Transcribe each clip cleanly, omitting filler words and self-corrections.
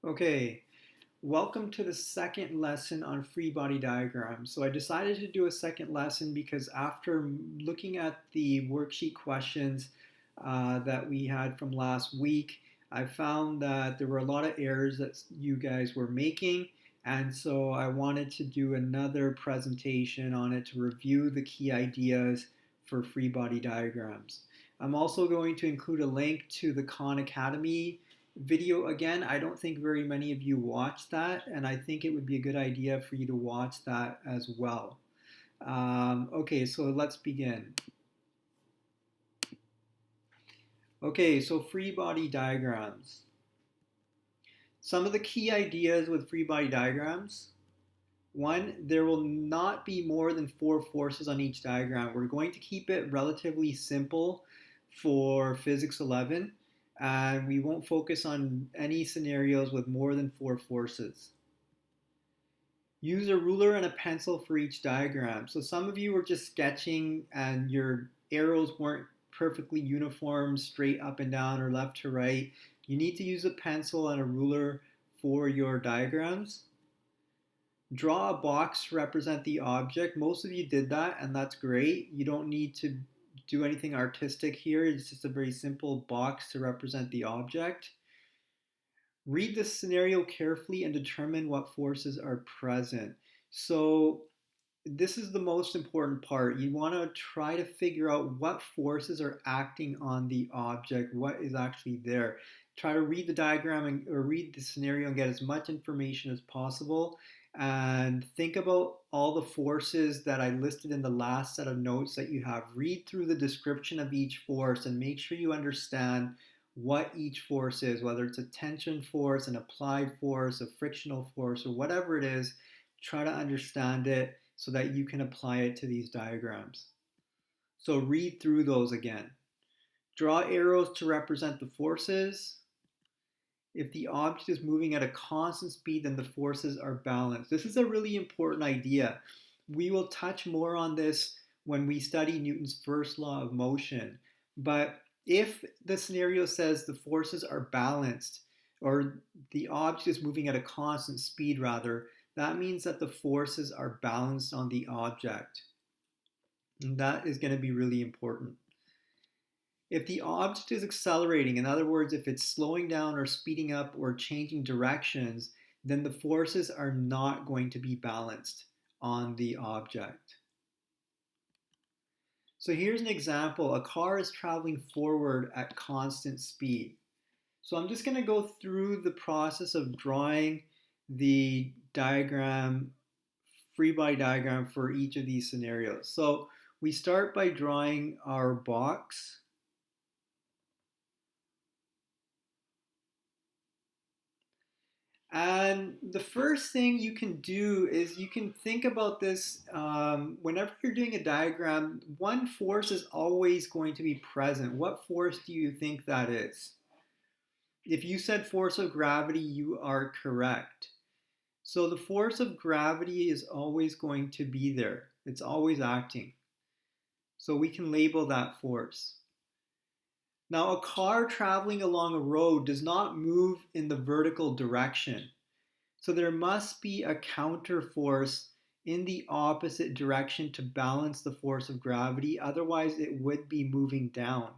Okay, welcome to the second lesson on free body diagrams. So I decided to do a second lesson because after looking at the worksheet questions that we had from last week, I found that there were a lot of errors that you guys were making. And so I wanted to do another presentation on it to review the key ideas for free body diagrams. I'm also going to include a link to the Khan Academy video again. I don't think very many of you watch that, and I think it would be a good idea for you to watch that as well. Okay, so let's begin. Okay, so free body diagrams. Some of the key ideas with free body diagrams. One, there will not be more than 4 forces on each diagram. We're going to keep it relatively simple for Physics 11, and we won't focus on any scenarios with more than 4 forces. Use a ruler and a pencil for each diagram. So some of you were just sketching and your arrows weren't perfectly uniform, straight up and down or left to right. You need to use a pencil and a ruler for your diagrams. Draw a box to represent the object. Most of you did that, and that's great. You don't need to do anything artistic here. It's just a very simple box to represent the object. Read the scenario carefully and determine what forces are present. So this is the most important part. You want to try to figure out what forces are acting on the object, what is actually there. Try to read the diagram or read the scenario and get as much information as possible. And think about all the forces that I listed in the last set of notes that you have. Read through the description of each force and make sure you understand what each force is, whether it's a tension force, an applied force, a frictional force, or whatever it is. Try to understand it so that you can apply it to these diagrams. So read through those again. Draw arrows to represent the forces. If the object is moving at a constant speed, then the forces are balanced. This is a really important idea. We will touch more on this when we study Newton's first law of motion. But if the scenario says the forces are balanced, or the object is moving at a constant speed rather, that means that the forces are balanced on the object. And that is going to be really important. If the object is accelerating, in other words, if it's slowing down or speeding up or changing directions, then the forces are not going to be balanced on the object. So here's an example. A car is traveling forward at constant speed. So I'm just going to go through the process of drawing the diagram, free body diagram for each of these scenarios. So we start by drawing our box. And the first thing you can do is you can think about this whenever you're doing a diagram, one force is always going to be present. What force do you think that is? If you said force of gravity, you are correct. So the force of gravity is always going to be there. It's always acting. So we can label that force. Now, a car traveling along a road does not move in the vertical direction. So there must be a counter force in the opposite direction to balance the force of gravity. Otherwise, it would be moving down.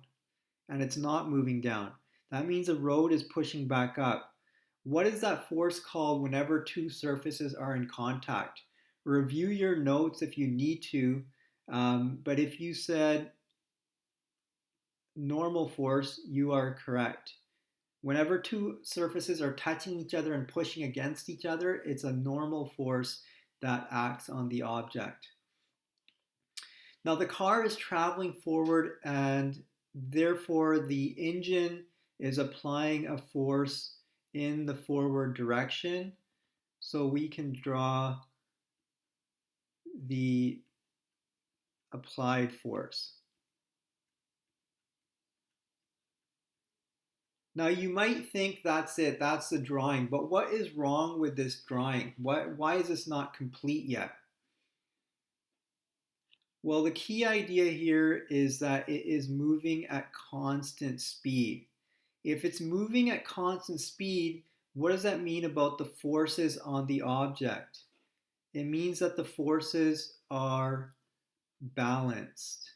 And it's not moving down. That means the road is pushing back up. What is that force called whenever two surfaces are in contact? Review your notes if you need to. But if you said normal force, you are correct. Whenever two surfaces are touching each other and pushing against each other, it's a normal force that acts on the object. Now the car is traveling forward and therefore the engine is applying a force in the forward direction. So we can draw the applied force. Now you might think that's it, that's the drawing, but what is wrong with this drawing? Why is this not complete yet? Well, the key idea here is that it is moving at constant speed. If it's moving at constant speed, What does that mean about the forces on the object? It means that the forces are balanced.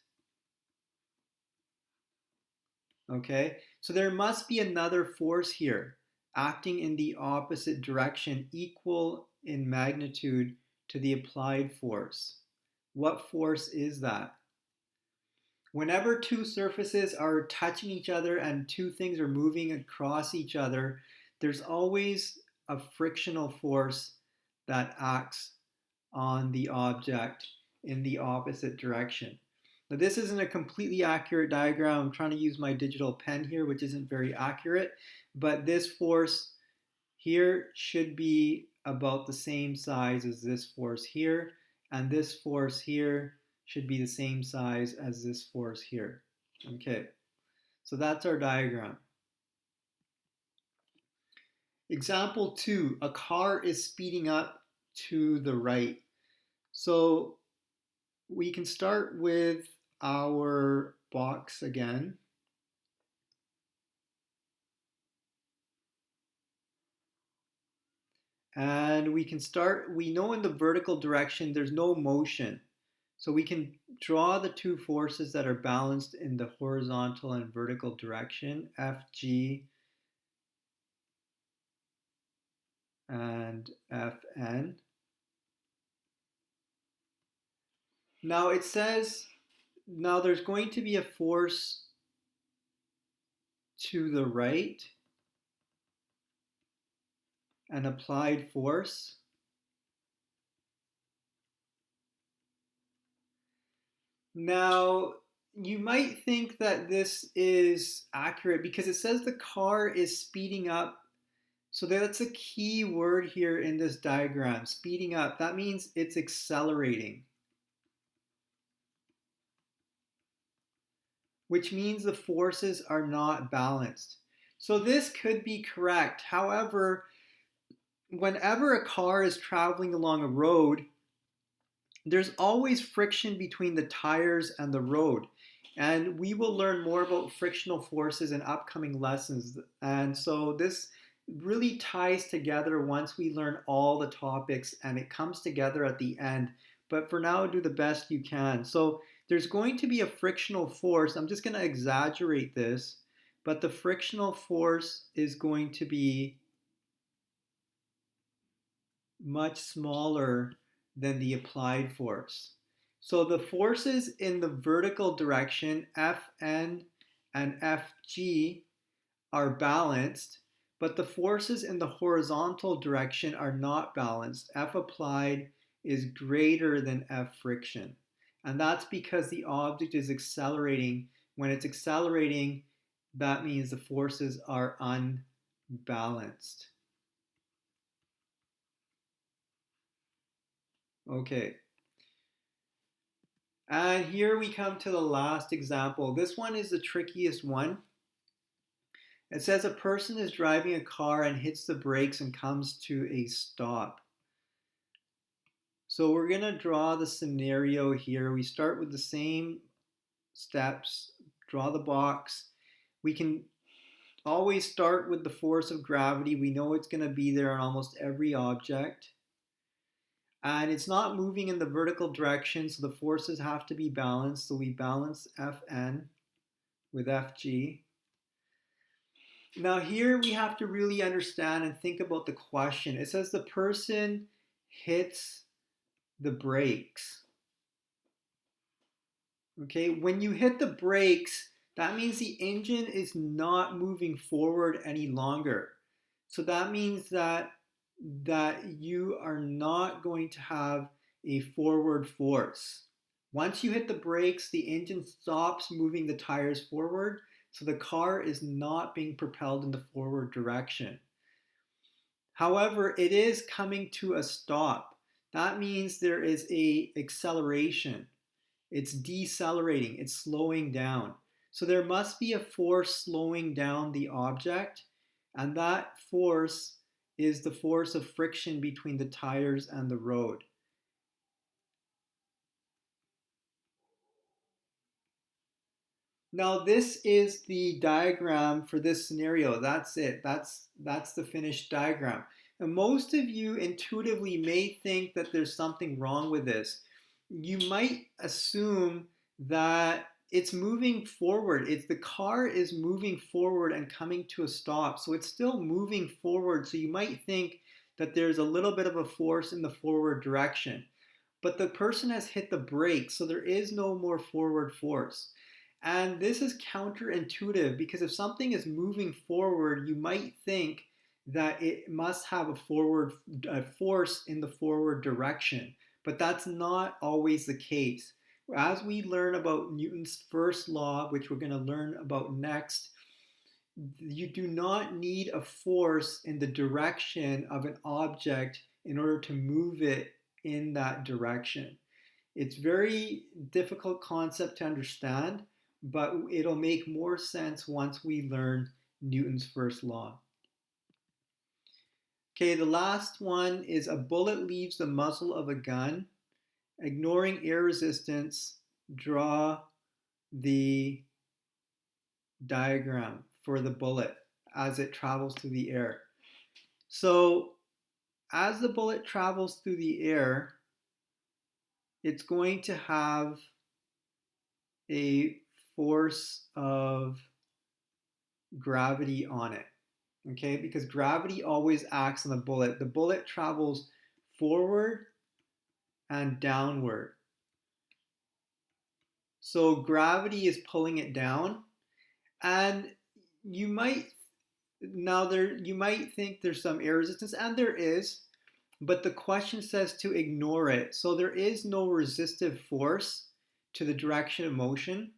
Okay, so there must be another force here acting in the opposite direction, equal in magnitude to the applied force. What force is that? Whenever two surfaces are touching each other and two things are moving across each other, there's always a frictional force that acts on the object in the opposite direction. Now, this isn't a completely accurate diagram. I'm trying to use my digital pen here, which isn't very accurate, but this force here should be about the same size as this force here, and this force here should be the same size as this force here. Okay, so that's our diagram. Example 2, a car is speeding up to the right. So we can start with our box again. And we can start, we know in the vertical direction there's no motion. So we can draw the two forces that are balanced in the horizontal and vertical direction, Fg and Fn. Now it says, now there's going to be a force to the right, an applied force. Now, you might think that this is accurate because it says the car is speeding up. So that's a key word here in this diagram, speeding up. That means it's accelerating, which means the forces are not balanced. So this could be correct. However, whenever a car is traveling along a road, there's always friction between the tires and the road. And we will learn more about frictional forces in upcoming lessons. And so this really ties together once we learn all the topics, and it comes together at the end. But for now, do the best you can. So there's going to be a frictional force. I'm just going to exaggerate this, but the frictional force is going to be much smaller than the applied force. So the forces in the vertical direction, Fn and Fg, are balanced, but the forces in the horizontal direction are not balanced. F applied is greater than F friction. And that's because the object is accelerating. When it's accelerating, that means the forces are unbalanced. Okay. And here we come to the last example. This one is the trickiest one. It says a person is driving a car and hits the brakes and comes to a stop. So we're going to draw the scenario here. We start with the same steps, draw the box. We can always start with the force of gravity. We know it's going to be there on almost every object. And it's not moving in the vertical direction, so the forces have to be balanced. So we balance Fn with Fg. Now here we have to really understand and think about the question. It says the person hits the brakes. Okay, when you hit the brakes, that means the engine is not moving forward any longer. So that means that you are not going to have a forward force. Once you hit the brakes, the engine stops moving the tires forward, so the car is not being propelled in the forward direction. However, it is coming to a stop. That means there is an acceleration. It's decelerating, it's slowing down. So there must be a force slowing down the object, and that force is the force of friction between the tires and the road. Now this is the diagram for this scenario. That's it. That's the finished diagram. And most of you intuitively may think that there's something wrong with this. You might assume that it's moving forward. It's the car is moving forward and coming to a stop. So it's still moving forward. So you might think that there's a little bit of a force in the forward direction. But the person has hit the brake, so there is no more forward force. And this is counterintuitive because if something is moving forward, you might think that it must have a forward force in the forward direction. But that's not always the case. As we learn about Newton's first law, which we're going to learn about next, you do not need a force in the direction of an object in order to move it in that direction. It's very difficult concept to understand, but it'll make more sense once we learn Newton's first law. Okay, the last one is a bullet leaves the muzzle of a gun. Ignoring air resistance, draw the diagram for the bullet as it travels through the air. So as the bullet travels through the air, it's going to have a force of gravity on it, okay? Because gravity always acts on the bullet. The bullet travels forward and downward. So gravity is pulling it down, and you might think there's some air resistance, and there is, but the question says to ignore it. So there is no resistive force to the direction of motion.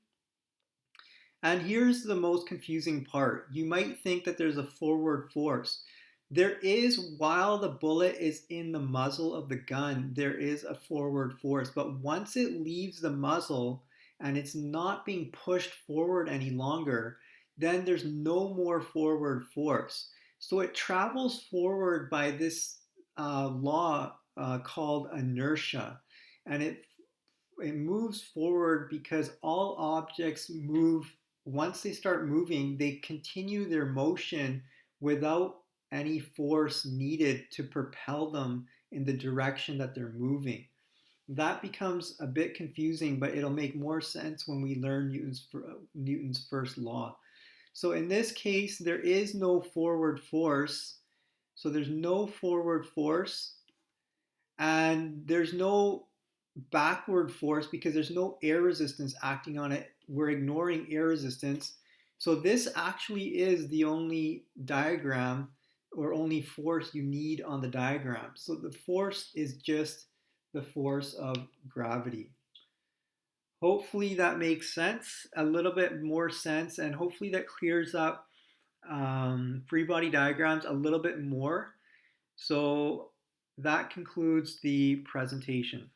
And here's the most confusing part. You might think that there's a forward force. There is, while the bullet is in the muzzle of the gun, there is a forward force. But once it leaves the muzzle and it's not being pushed forward any longer, then there's no more forward force. So it travels forward by this law called inertia. And it moves forward because all objects move. Once they start moving, they continue their motion without any force needed to propel them in the direction that they're moving. That becomes a bit confusing, but it'll make more sense when we learn Newton's first law. So in this case, there is no forward force. So there's no forward force, and there's no backward force because there's no air resistance acting on it. We're ignoring air resistance. So this actually is the only diagram or only force you need on the diagram. So the force is just the force of gravity. Hopefully that makes sense, a little bit more sense, and hopefully that clears up free body diagrams a little bit more. So that concludes the presentation.